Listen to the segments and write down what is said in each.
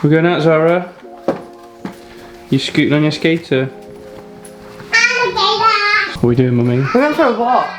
We're going out, Zara. You scooting on your skater? What are we doing, mummy? We're going for a walk.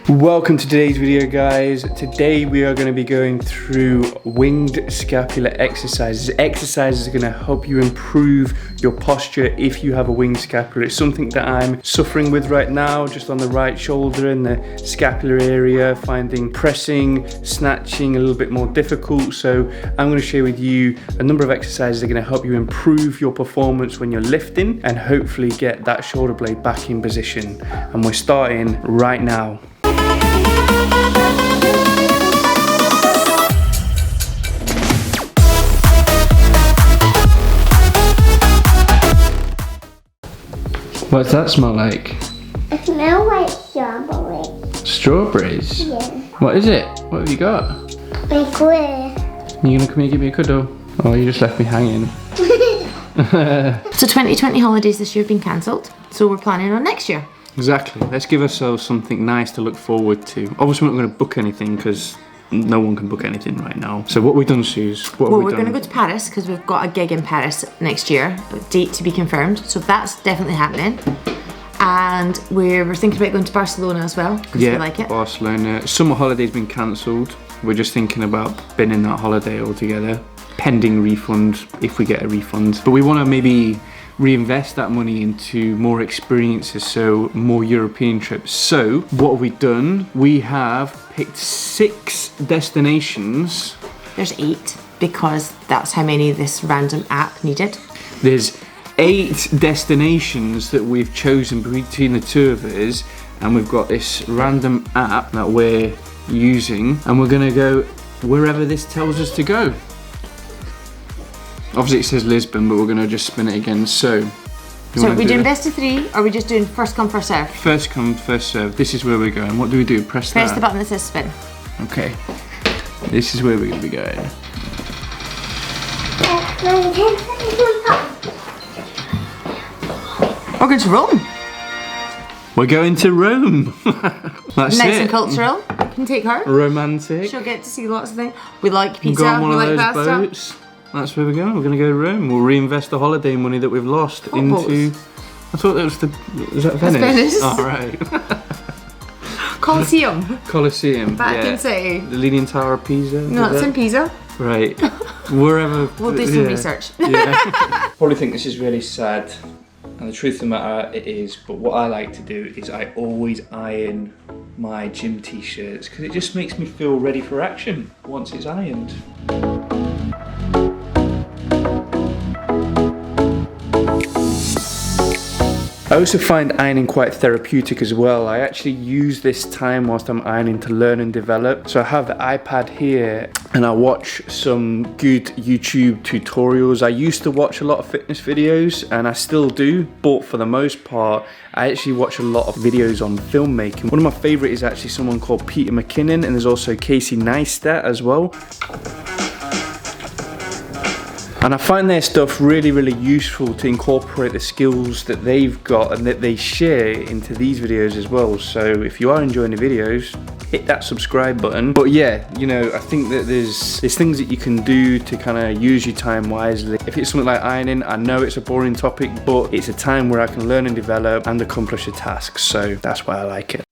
Welcome to today's video, guys. Today we are going to be going through winged scapula exercises. Exercises are going to help you improve your posture if you have a winged scapula. It's something that I'm suffering with right now, just on the right shoulder in the scapular area, finding pressing, snatching a little bit more difficult. So I'm going to share with you a number of exercises that are going to help you improve your performance when you're lifting and hopefully get that shoulder blade back in position. And we're starting right now. What's that smell like? It smells like strawberries. Strawberries? Yeah. What is it? What have you got? My glue. You gonna come here and give me a cuddle? Oh, you just left me hanging. So 2020 holidays this year have been cancelled, so we're planning on next year. Exactly. Let's give ourselves something nice to look forward to. Obviously we're not going to book anything because no one can book anything right now. So what have we done, Suze? We're going to go to Paris because we've got a gig in Paris next year. Date to be confirmed. So that's definitely happening. And we're thinking about going to Barcelona as well because we like it. Barcelona. Summer holiday's been cancelled. We're just thinking about binning that holiday altogether. Pending refund if we get a refund. But we want to maybe reinvest that money into more experiences, so more European trips. So what have we done? We have picked 6 destinations. There's 8 because that's how many this random app needed. There's 8 destinations that we've chosen between the two of us, and we've got this random app that we're using, and we're gonna go wherever this tells us to go. Obviously it says Lisbon, but we're going to just spin it again. So are we doing best of 3 or are we just doing first come, first serve? First come, first serve. This is where we're going. What do we do? Press the button that says spin. Okay. This is where we're going to be going. We're going to Rome. We're going to Rome. That's nice it. And cultural. You can take her. Romantic. She'll get to see lots of things. We like pizza. We'll go on one we of like those pasta. boats. That's where we're going. We're going to go to Rome. We'll reinvest the holiday money that we've lost into. I thought that was is that Venice? That's Venice. Oh, right. Colosseum. Back in city. The Leaning Tower of Pisa. No, it's in Pisa. Right. Wherever. We'll do some research. Yeah. Probably think this is really sad, and the truth of the matter it is, but what I like to do is I always iron my gym t-shirts because it just makes me feel ready for action once it's ironed. I also find ironing quite therapeutic as well. I actually use this time whilst I'm ironing to learn and develop. So I have the iPad here and I watch some good YouTube tutorials. I used to watch a lot of fitness videos and I still do, but for the most part, I actually watch a lot of videos on filmmaking. One of my favorite is actually someone called Peter McKinnon, and there's also Casey Neistat as well. And I find their stuff really, really useful to incorporate the skills that they've got and that they share into these videos as well. So if you are enjoying the videos, hit that subscribe button. But yeah, you know, I think that there's things that you can do to kind of use your time wisely. If it's something like ironing, I know it's a boring topic, but it's a time where I can learn and develop and accomplish a task. So that's why I like it.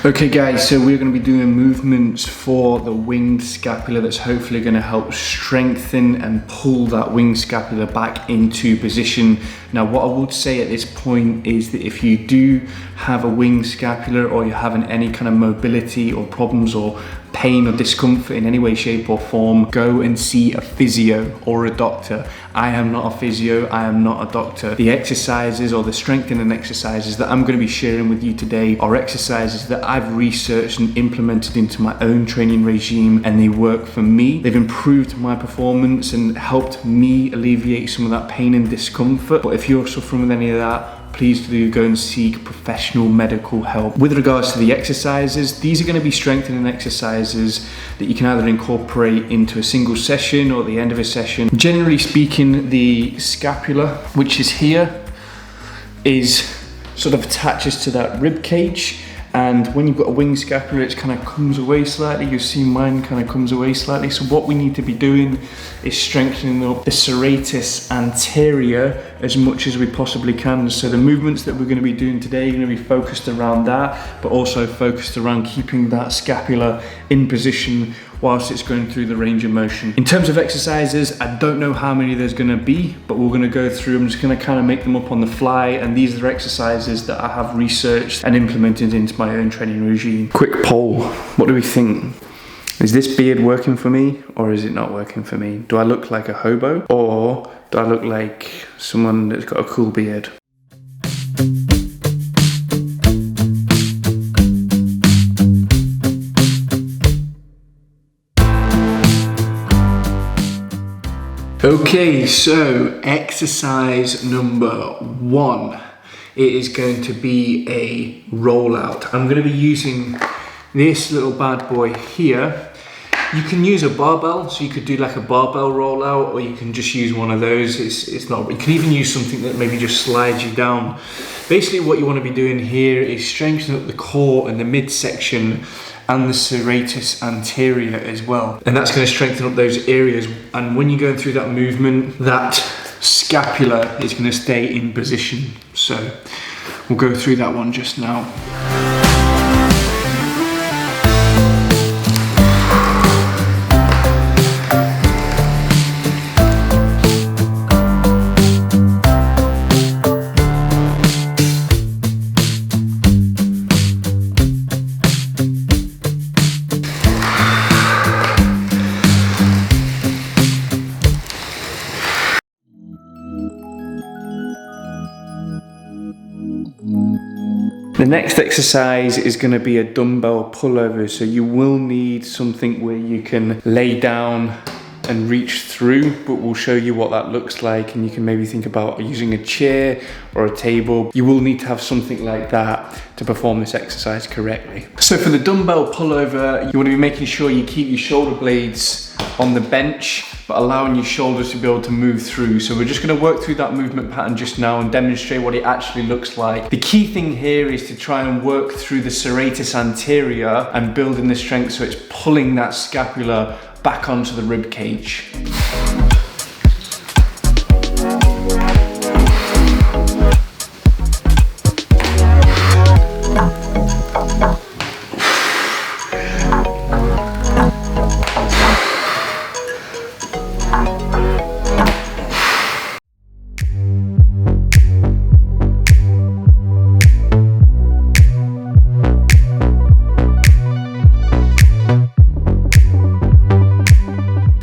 Okay guys, so we're going to be doing movements for the winged scapula that's hopefully going to help strengthen and pull that winged scapula back into position. Now what I would say at this point is that if you do have a winged scapula or you're having any kind of mobility or problems or pain or discomfort in any way, shape or form, go and see a physio or a doctor. I am not a physio, I am not a doctor. The exercises or the strengthening exercises that I'm going to be sharing with you today are exercises that I've researched and implemented into my own training regime, and they work for me. They've improved my performance and helped me alleviate some of that pain and discomfort. But if you're suffering with any of that, please do go and seek professional medical help. With regards to the exercises, these are going to be strengthening exercises that you can either incorporate into a single session or at the end of a session. Generally speaking, the scapula, which is here, is sort of attaches to that rib cage. And when you've got a winged scapula, it kind of comes away slightly. You see mine kind of comes away slightly. So what we need to be doing is strengthening up the serratus anterior as much as we possibly can. So the movements that we're going to be doing today are going to be focused around that, but also focused around keeping that scapula in position whilst it's going through the range of motion. In terms of exercises, I don't know how many there's going to be, but we're going to go through. I'm just going to kind of make them up on the fly, and these are the exercises that I have researched and implemented into my own training regime. Quick poll, what do we think? Is this beard working for me, or is it not working for me? Do I look like a hobo, or do I look like someone that's got a cool beard? Okay, so exercise number 1. It is going to be a rollout. I'm going to be using this little bad boy here. You can use a barbell, so you could do like a barbell rollout, or you can just use one of those. It's not. You can even use something that maybe just slides you down. Basically, what you want to be doing here is strengthening up the core and the midsection and the serratus anterior as well. And that's going to strengthen up those areas. And when you're going through that movement, that scapula is going to stay in position. So we'll go through that one just now. The next exercise is going to be a dumbbell pullover, so you will need something where you can lay down and reach through, but we'll show you what that looks like, and you can maybe think about using a chair or a table. You will need to have something like that to perform this exercise correctly. So for the dumbbell pullover, you want to be making sure you keep your shoulder blades on the bench, but allowing your shoulders to be able to move through. So we're just going to work through that movement pattern just now and demonstrate what it actually looks like. The key thing here is to try and work through the serratus anterior and building the strength so it's pulling that scapula back onto the rib cage.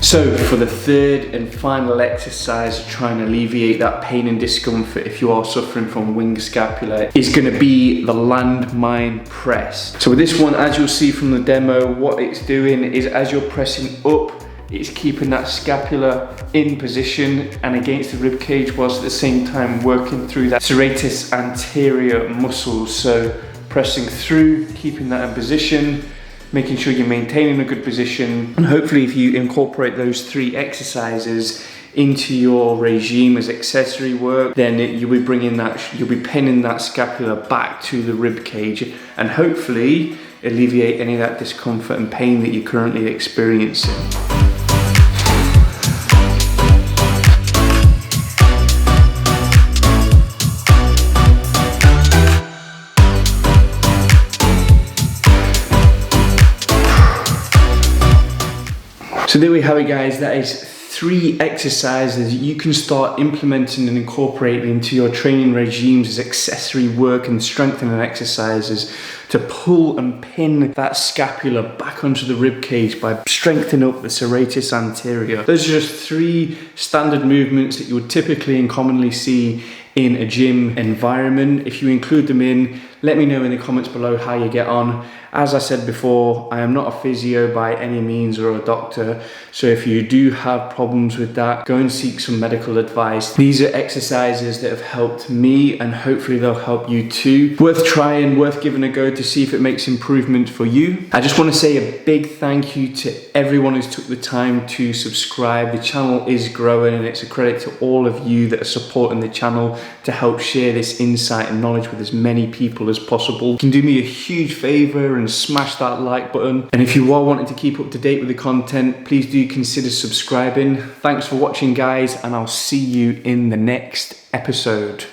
So for the third and final exercise, trying to alleviate that pain and discomfort if you are suffering from winged scapula, is going to be the landmine press. So with this one, as you'll see from the demo, what it's doing is as you're pressing up, it's keeping that scapula in position and against the rib cage, whilst at the same time working through that serratus anterior muscles. So pressing through, keeping that in position, making sure you're maintaining a good position, and hopefully if you incorporate those 3 exercises into your regime as accessory work, then you'll be bringing that, you'll be pinning that scapula back to the rib cage and hopefully alleviate any of that discomfort and pain that you're currently experiencing. So there we have it, guys. That is 3 exercises you can start implementing and incorporating into your training regimes as accessory work and strengthening exercises to pull and pin that scapula back onto the rib cage by strengthening up the serratus anterior. Those are just 3 standard movements that you would typically and commonly see in a gym environment. If you include them in, let me know in the comments below how you get on, As I said before, I am not a physio by any means or a doctor, so if you do have problems with that, go and seek some medical advice. These are exercises that have helped me and hopefully they'll help you too. Worth trying, worth giving a go to see if it makes improvement for you. I just want to say a big thank you to everyone who's took the time to subscribe. The channel is growing and it's a credit to all of you that are supporting the channel to help share this insight and knowledge with as many people as possible. You can do me a huge favor and smash that like button. And if you are wanting to keep up to date with the content, please do consider subscribing. Thanks for watching, guys, and I'll see you in the next episode.